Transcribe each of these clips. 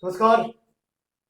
नमस्कार।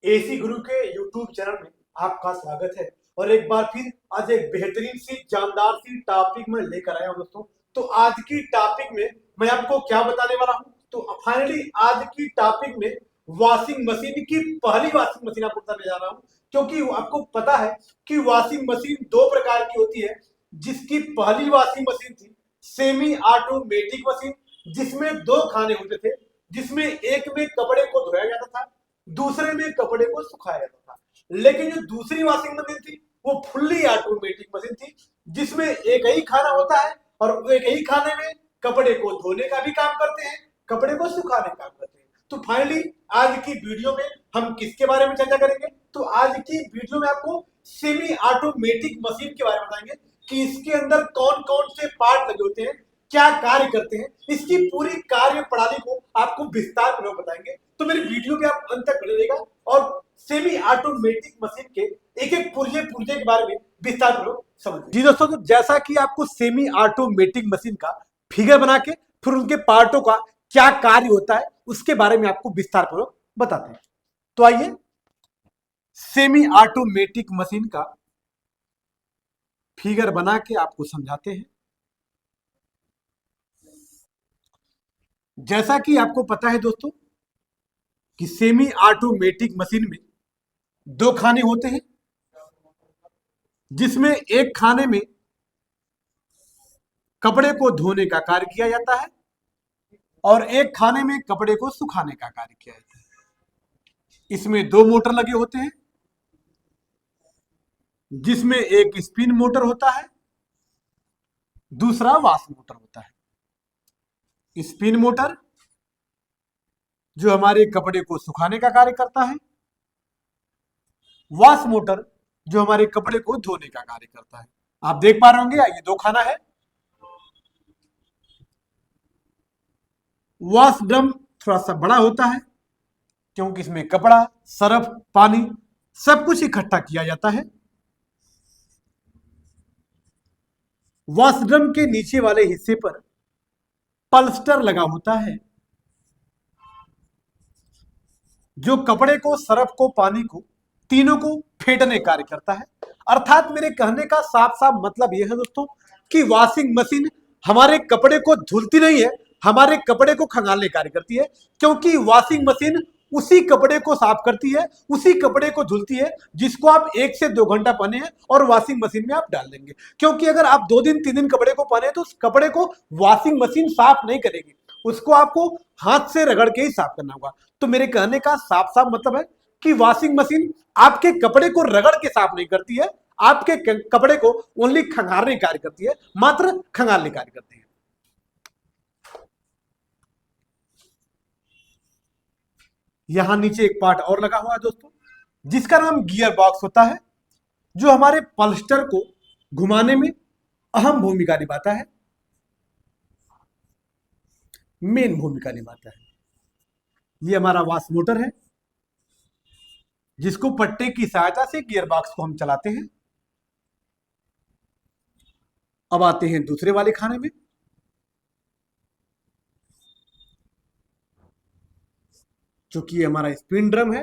एसी गुरु के YouTube channel में आपका स्वागत है। और एक बार फिर आज एक बेहतरीन सी जानदार सी टॉपिक में लेकर आया हूं दोस्तों। तो आज की टॉपिक में मैं आपको क्या बताने वाला हूं, तो फाइनली आज की टॉपिक में वॉशिंग मशीन की पहली वॉशिंग मशीन आपको बताने जा रहा हूं। क्योंकि आपको पता है कि वॉशिंग मशीन दो प्रकार की होती है। जिसकी पहली वॉशिंग मशीन थी सेमी ऑटोमेटिक मशीन, जिसमें दो खाने होते थे, जिसमें एक में कपड़े को धोया जाता था, दूसरे में कपड़े को सुखाया जाता था। लेकिन जो दूसरी वॉशिंग मशीन थी वो फुल्ली ऑटोमेटिक मशीन थी, जिसमें एक ही खाना होता है और एक ही खाने में कपड़े को धोने का भी काम करते हैं, कपड़े को सुखाने का काम करते हैं। तो फाइनली आज की वीडियो में हम किसके बारे में चर्चा करेंगे, तो आज की वीडियो में आपको सेमी ऑटोमेटिक मशीन के बारे में बताएंगे कि इसके अंदर कौन कौन से पार्ट लगे होते हैं, क्या कार्य करते हैं, इसकी पूरी कार्य प्रणाली को आपको विस्तार पूर्वक बताएंगे। तो मेरी वीडियो पे आप अंत तक बने रहेगा और सेमी ऑटोमेटिक मशीन के एक एक पुर्जे पुर्जे के बारे में विस्तार पूर्वक समझेंगे। जी दोस्तों, तो जैसा कि आपको सेमी ऑटोमेटिक मशीन का फिगर बना के फिर उनके पार्टों का क्या कार्य होता है उसके बारे में आपको विस्तार पूर्वक बताते हैं। तो आइए सेमी ऑटोमेटिक मशीन का फिगर बना के आपको समझाते हैं। जैसा कि आपको पता है दोस्तों कि सेमी ऑटोमेटिक मशीन में दो खाने होते हैं, जिसमें एक खाने में कपड़े को धोने का कार्य किया जाता है और एक खाने में कपड़े को सुखाने का कार्य किया जाता है। इसमें दो मोटर लगे होते हैं, जिसमें एक स्पिन मोटर होता है, दूसरा वाश मोटर होता है। स्पिन मोटर जो हमारे कपड़े को सुखाने का कार्य करता है, वॉश मोटर जो हमारे कपड़े को धोने का कार्य करता है। आप देख पा रहे होंगे ये दो खाना है। वॉश ड्रम थोड़ा सा बड़ा होता है क्योंकि इसमें कपड़ा, सरफ, पानी सब कुछ इकट्ठा किया जाता है। वॉश ड्रम के नीचे वाले हिस्से पर पल्स्टर लगा होता है, जो कपड़े को, सरफ को, पानी को, तीनों को फेंटने कार्य करता है। अर्थात मेरे कहने का साफ साफ मतलब यह है दोस्तों कि वॉशिंग मशीन हमारे कपड़े को धुलती नहीं है, हमारे कपड़े को खंगालने कार्य करती है। क्योंकि वॉशिंग मशीन उसी कपड़े को साफ करती है, उसी कपड़े को धुलती है जिसको आप 1 से 2 घंटा पहने हैं और वॉशिंग मशीन में आप डाल देंगे। क्योंकि अगर आप 2 दिन 3 दिन कपड़े को पहने तो उस कपड़े को वॉशिंग मशीन साफ नहीं करेगी, उसको आपको हाथ से रगड़ के ही साफ करना होगा। तो मेरे कहने का साफ साफ मतलब है कि वॉशिंग मशीन आपके कपड़े को रगड़ के साफ नहीं करती है, आपके कपड़े को ओनली खंगालने कार्य करती है, मात्र खंगालने कार्य करती है। यहां नीचे एक पार्ट और लगा हुआ है दोस्तों, जिसका नाम गियर बॉक्स होता है, जो हमारे पल्स्टर को घुमाने में अहम भूमिका निभाता है, मेन भूमिका निभाता है। ये हमारा वॉश मोटर है, जिसको पट्टे की सहायता से गियर बॉक्स को हम चलाते हैं। अब आते हैं दूसरे वाले खाने में, जो कि हमारा स्पिन ड्रम है।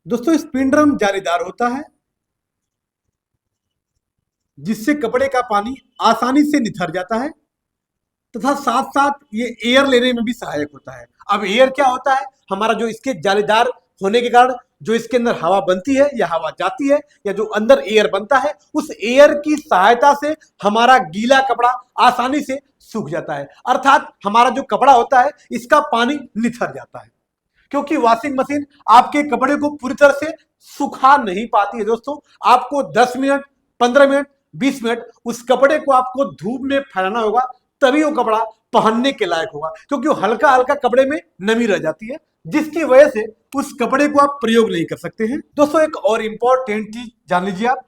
दोस्तों स्पिन ड्रम जालीदार होता है, जिससे कपड़े का पानी आसानी से निथर जाता है तथा साथ साथ ये एयर लेने में भी सहायक होता है। अब एयर क्या होता है, हमारा जो इसके जालीदार होने के कारण जो इसके अंदर हवा बनती है या हवा जाती है या जो अंदर एयर बनता है, उस एयर की सहायता से हमारा गीला कपड़ा आसानी से सूख जाता है। अर्थात हमारा जो कपड़ा होता है इसका पानी निथर जाता है। क्योंकि वॉशिंग मशीन आपके कपड़े को पूरी तरह से सुखा नहीं पाती है दोस्तों। आपको 10 मिनट, 15 मिनट, 20 मिनट उस कपड़े को आपको धूप में फैलाना होगा, तभी वो कपड़ा पहनने के लायक होगा। क्योंकि वो हल्का हल्का कपड़े में नमी रह जाती है, जिसकी वजह से उस कपड़े को आप प्रयोग नहीं कर सकते हैं। दोस्तों एक और इंपॉर्टेंट चीज जान लीजिए आप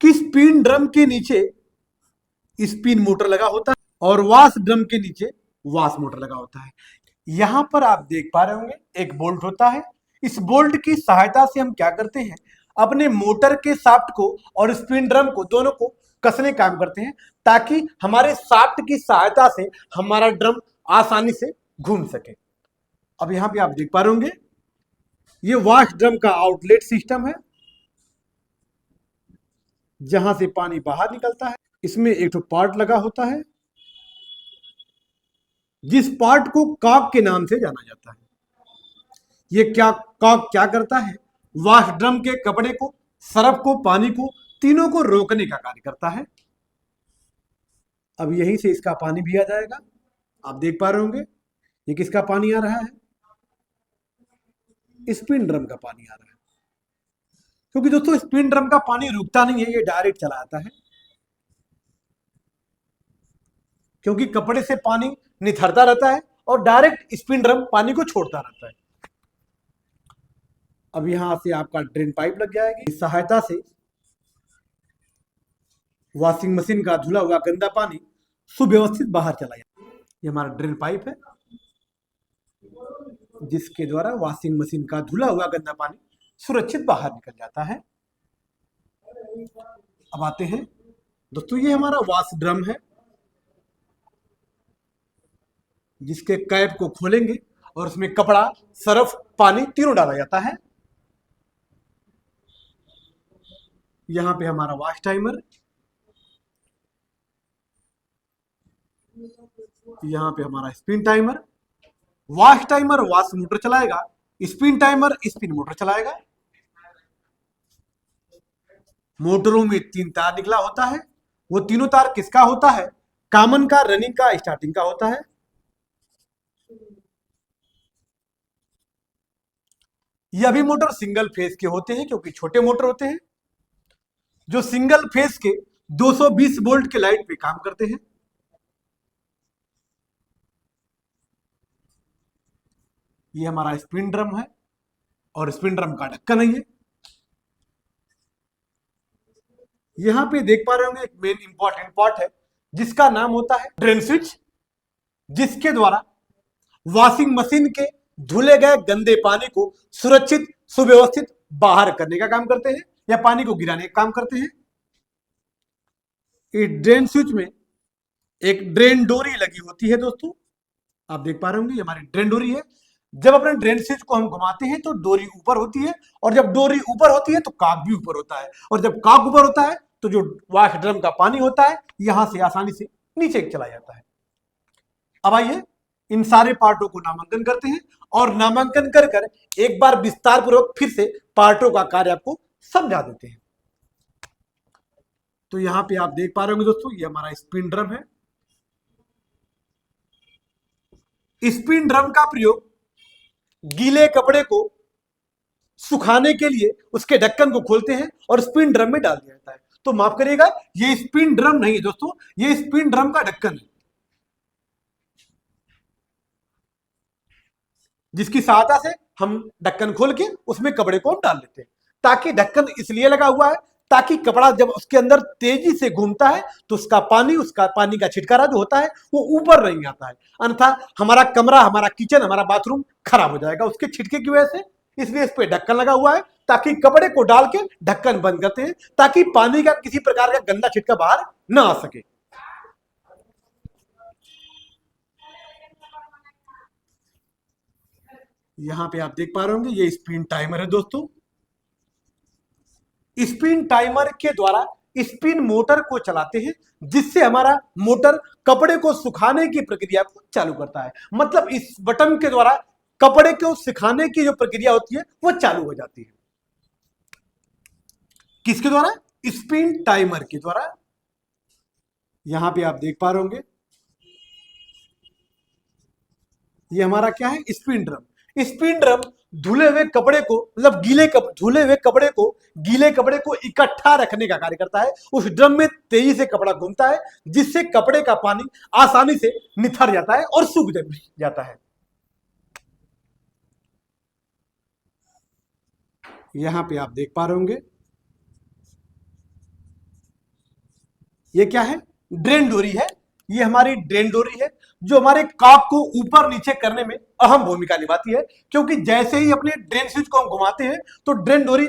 कि स्पिन ड्रम के नीचे स्पिन मोटर लगा होता है और वॉश ड्रम के नीचे वॉश मोटर लगा होता है। यहां पर आप देख पा रहे होंगे एक बोल्ट होता है। इस बोल्ट की सहायता से हम क्या करते हैं, अपने मोटर के शाफ्ट को और स्पिन ड्रम को दोनों को कसने काम करते हैं, ताकि हमारे शाफ्ट की सहायता से हमारा ड्रम आसानी से घूम सके। अब यहां पे आप देख पा रहे होंगे ये वॉश ड्रम का आउटलेट सिस्टम है, जहां से पानी बाहर निकलता है। इसमें एक तो पार्ट लगा होता है, जिस पार्ट को कॉक के नाम से जाना जाता है। ये क्या कॉक क्या करता है, वॉश ड्रम के कपड़े को, सरफ को, पानी को, तीनों को रोकने का कार्य करता है। अब यहीं से इसका पानी भी आ जाएगा। आप देख पा रहे होंगे ये किसका पानी आ रहा है, स्पिन ड्रम का पानी आ रहा है। क्योंकि दोस्तों स्पिन ड्रम का पानी रुकता नहीं है, ये डायरेक्ट चला आता है, क्योंकि कपड़े से पानी निथरता रहता है और डायरेक्ट स्पिन ड्रम पानी को छोड़ता रहता है। अब यहां से आपका ड्रेन पाइप लग जाएगी, इस सहायता से वॉशिंग मशीन का धुला हुआ गंदा पानी सुव्यवस्थित बाहर चला जाता है। ये हमारा ड्रेन पाइप है, जिसके द्वारा वॉशिंग मशीन का धुला हुआ गंदा पानी सुरक्षित बाहर निकल जाता है। अब आते हैं दोस्तों, ये हमारा वॉश ड्रम है, जिसके कैप को खोलेंगे और उसमें कपड़ा, सरफ, पानी तीनों डाला जाता है। यहां पे हमारा वॉश टाइमर, यहां पे हमारा spin timer. Wash timer wash motor चलाएगा, स्पिन टाइमर स्पिन मोटर चलाएगा। मोटरों में 3 तार निकला होता है, वो तीनों तार किसका होता है, कॉमन का, रनिंग का, स्टार्टिंग का होता है। यह भी मोटर सिंगल फेज के होते हैं, क्योंकि छोटे मोटर होते हैं जो सिंगल फेज के 220 वोल्ट के लाइट पे काम करते हैं। ये हमारा स्पिन ड्रम है और स्पिन ड्रम का ढक्कन है ये। यहां पे देख पा रहे होंगे एक मेन इंपॉर्टेंट पार्ट है, जिसका नाम होता है ड्रेन स्विच, जिसके द्वारा वॉशिंग मशीन के धुले गए गंदे पानी को सुरक्षित, सुव्यवस्थित बाहर करने का काम करते हैं या पानी को गिराने का काम करते हैं। इस ड्रेन स्विच में एक ड्रेन डोरी लगी होती है दोस्तों, आप देख पा रहे होंगे ये हमारी ड्रेन डोरी है। जब अपने ड्रेन स्विच को हम घुमाते हैं तो डोरी ऊपर होती है, और जब डोरी ऊपर होती है तो कॉक भी ऊपर होता है, और जब कॉक ऊपर होता है तो जो वॉश ड्रम का पानी होता है यहां से आसानी से नीचे चला जाता है। अब आइए इन सारे पार्टों को नामांकन करते हैं, और नामांकन कर कर एक बार विस्तार पूर्वक फिर से पार्टों का कार्य आपको समझा देते हैं। तो यहां पे आप देख पा रहे होंगे दोस्तों, ये हमारा स्पिन ड्रम है। स्पिन ड्रम का प्रयोग गीले कपड़े को सुखाने के लिए उसके ढक्कन को खोलते हैं और स्पिन ड्रम में डाल दिया जाता है। तो माफ करिएगा, ये स्पिन ड्रम नहीं है दोस्तों, ये स्पिन ड्रम का ढक्कन है, जिसकी सहायता से हम ढक्कन खोल के उसमें कपड़े को डाल लेते हैं। ताकि ढक्कन इसलिए लगा हुआ है ताकि कपड़ा जब उसके अंदर तेजी से घूमता है तो उसका पानी का छिटकारा जो होता है वो ऊपर नहीं आता है, अन्यथा हमारा कमरा, हमारा किचन, हमारा बाथरूम खराब हो जाएगा उसके छिटके की वजह से। इसलिए इस पे ढक्कन लगा हुआ है, ताकि कपड़े को डाल के ढक्कन बंद करते हैं, ताकि पानी का किसी प्रकार का गंदा छिटका बाहर ना आ सके। यहां पे आप देख पा रहे होंगे ये स्पिन टाइमर है दोस्तों। स्पिन टाइमर के द्वारा स्पिन मोटर को चलाते हैं, जिससे हमारा मोटर कपड़े को सुखाने की प्रक्रिया को चालू करता है। मतलब इस बटन के द्वारा कपड़े को सुखाने की जो प्रक्रिया होती है वो चालू हो जाती है। किसके द्वारा? स्पिन टाइमर के द्वारा। यहां पे आप देख पा रहे होंगे ये हमारा क्या है, स्पिन ड्रम। स्पिन ड्रम धुले हुए कपड़े को, मतलब गीले कपड़े को इकट्ठा रखने का कार्य करता है। उस ड्रम में तेजी से कपड़ा घूमता है, जिससे कपड़े का पानी आसानी से निथर जाता है और सूख जाता है। यहां पे आप देख पा रहे होंगे ये क्या है, ड्रेन डोरी है। ये हमारी ड्रेन डोरी है, जो हमारे कॉक को ऊपर नीचे करने में अहम भूमिका निभाती है। क्योंकि जैसे ही अपने ड्रेन स्विच को हम घुमाते हैं तो ड्रेन डोरी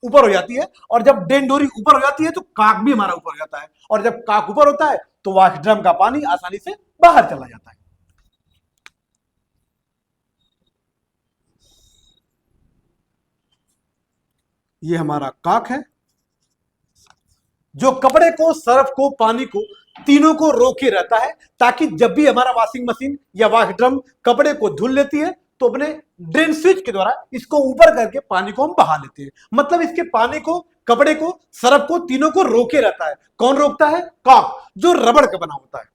ऊपर हो जाती है, और जब ड्रेन डोरी ऊपर हो जाती है तो कॉक भी हमारा ऊपर हो जाता है, और जब कॉक ऊपर होता है तो वॉश ड्रम का पानी आसानी से बाहर चला जाता है। ये हमारा कॉक है जो कपड़े को, सर्फ को, पानी को, तीनों को रोके रहता है, ताकि जब भी हमारा वॉशिंग मशीन या वॉश ड्रम कपड़े को धुल लेती है तो अपने ड्रेन स्विच के द्वारा इसको ऊपर करके पानी को हम बहा लेते हैं। मतलब इसके पानी को, कपड़े को, सर्फ को, तीनों को रोके रहता है। कौन रोकता है? कॉक, जो रबड़ का बना होता है।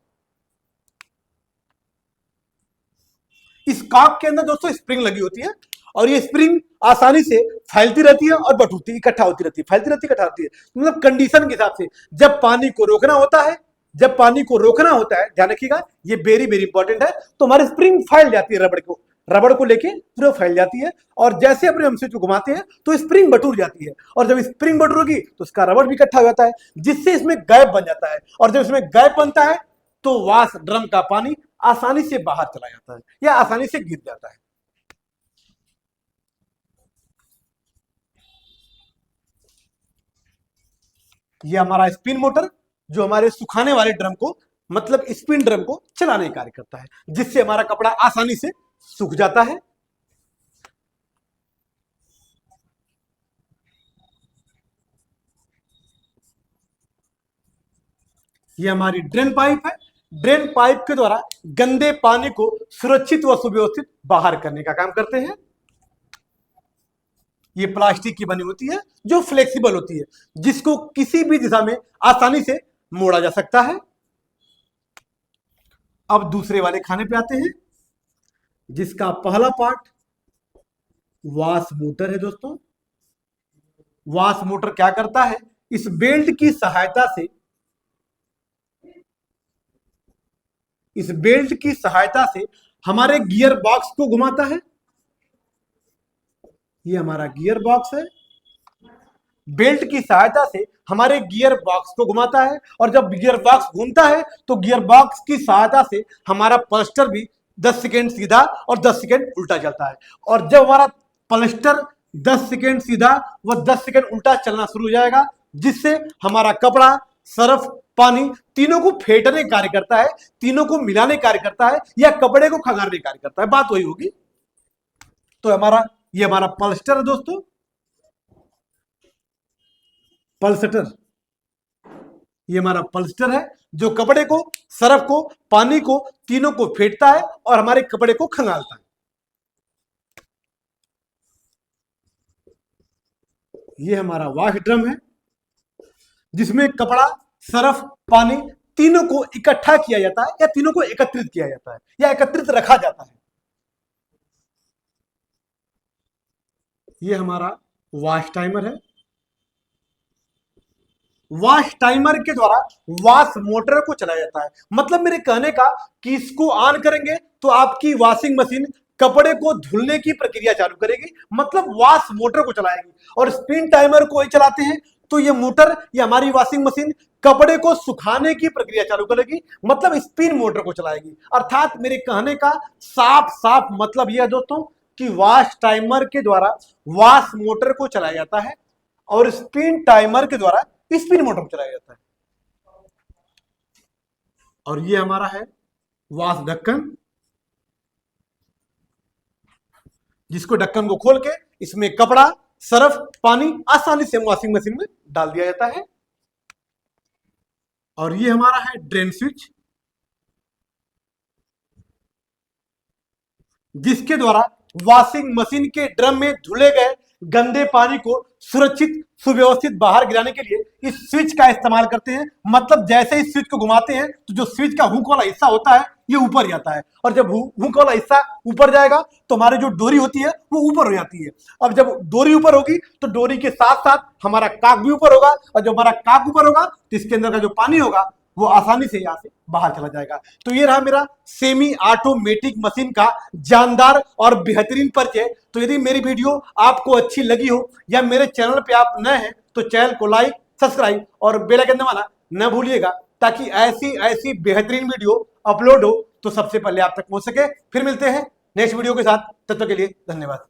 इस कॉक के अंदर दोस्तों स्प्रिंग लगी होती है और ये स्प्रिंग आसानी से फैलती रहती है और बटूती, इकट्ठा होती रहती है, फैलती रहती है, इकट्ठा होती है। मतलब कंडीशन के हिसाब से जब पानी को रोकना होता है, जब पानी को रोकना होता है, ध्यान रखिएगा, ये वेरी वेरी इंपॉर्टेंट है, तो हमारी स्प्रिंग फैल जाती है, रबड़ को लेके पूरा फैल जाती है, और जैसे अपने हम स्विच को घुमाते हैं तो स्प्रिंग बटूर जाती है, और जब स्प्रिंग बटूरेगी तो इसका रबड़ भी इकट्ठा हो जाता है, जिससे इसमें गैप बन जाता है, और जब इसमें गैप बनता है तो वॉश ड्रम का पानी आसानी से बाहर चला जाता है या आसानी से गिर जाता है। ये हमारा स्पिन मोटर जो हमारे सुखाने वाले ड्रम को, मतलब स्पिन ड्रम को चलाने का कार्य करता है, जिससे हमारा कपड़ा आसानी से सूख जाता है। ये हमारी ड्रेन पाइप है। ड्रेन पाइप के द्वारा गंदे पानी को सुरक्षित व सुव्यवस्थित बाहर करने का काम करते हैं। ये प्लास्टिक की बनी होती है जो फ्लेक्सिबल होती है, जिसको किसी भी दिशा में आसानी से मोड़ा जा सकता है। अब दूसरे वाले खाने पे आते हैं, जिसका पहला पार्ट वॉश मोटर है। दोस्तों, वॉश मोटर क्या करता है? इस बेल्ट की सहायता से, इस बेल्ट की सहायता से हमारे गियर बॉक्स को घुमाता है। ये हमारा गियर बॉक्स है। बेल्ट की सहायता से हमारे गियर बॉक्स को घुमाता है, और जब गियर बॉक्स घूमता है तो गियर बॉक्स की सहायता से हमारा पल्स्टर भी 10 सेकेंड सीधा और 10 सेकेंड उल्टा चलता है। और जब हमारा पल्स्टर 10 सेकेंड सीधा व 10 सेकेंड उल्टा चलना शुरू हो जाएगा, जिससे हमारा कपड़ा, सर्फ, पानी तीनों को फेंटने कार्य करता है, तीनों को मिलाने कार्य करता है, या कपड़े को खंगारने कार्य करता है, बात वही होगी। तो ये हमारा पल्स्टर है दोस्तों, पल्स्टर। ये हमारा पल्स्टर है जो कपड़े को, सर्फ को, पानी को, तीनों को फेंटता है और हमारे कपड़े को खंगालता है। ये हमारा वॉश ड्रम है, जिसमें कपड़ा, सर्फ, पानी तीनों को इकट्ठा किया जाता है, या तीनों को एकत्रित किया जाता है, या एकत्रित रखा जाता है। ये हमारा वॉश टाइमर है। वॉश टाइमर के द्वारा वॉश मोटर को चलाया जाता है। मतलब मेरे कहने का कि इसको ऑन करेंगे तो आपकी वॉशिंग मशीन कपड़े को धुलने की प्रक्रिया चालू करेगी, मतलब वॉश मोटर को चलाएगी। और स्पिन टाइमर को ही चलाते हैं तो ये मोटर या हमारी वॉशिंग मशीन कपड़े को सुखाने की प्रक्रिया चालू करेगी, मतलब स्पिन मोटर को चलाएगी। अर्थात मेरे कहने का साफ साफ मतलब यह है दोस्तों कि वॉश टाइमर के द्वारा वॉश मोटर को चलाया जाता है, और स्पिन टाइमर के द्वारा स्पिन मोटर को चलाया जाता है। और ये हमारा है वॉश ढक्कन, जिसको ढक्कन को खोल के इसमें कपड़ा, सर्फ, पानी आसानी से वॉशिंग मशीन में डाल दिया जाता है। और ये हमारा है ड्रेन स्विच, जिसके द्वारा वॉशिंग मशीन के ड्रम में धुले गए गंदे पानी को सुरक्षित सुव्यवस्थित बाहर गिराने के लिए इस स्विच का इस्तेमाल करते हैं। मतलब जैसे इस स्विच को घुमाते हैं तो जो स्विच का हुक वाला हिस्सा होता है ये ऊपर जाता है, और जब हुक वाला हिस्सा ऊपर जाएगा तो हमारी जो डोरी होती है वो ऊपर हो जाती है। अब जब डोरी ऊपर होगी तो डोरी के साथ साथ हमारा काक भी ऊपर होगा, और जब हमारा काक ऊपर होगा तो इसके अंदर का जो पानी होगा वो आसानी से यहाँ से बाहर चला जाएगा। तो ये रहा मेरा सेमी ऑटोमेटिक मशीन का जानदार और बेहतरीन परिचय। तो यदि मेरी वीडियो आपको अच्छी लगी हो, या मेरे चैनल पे आप नए हैं तो चैनल को लाइक, सब्सक्राइब और बेल आइकन दबाना न भूलिएगा, ताकि ऐसी ऐसी बेहतरीन वीडियो अपलोड हो तो सबसे पहले आप तक पहुंच सके। फिर मिलते हैं नेक्स्ट वीडियो के साथ, तब तक के लिए धन्यवाद।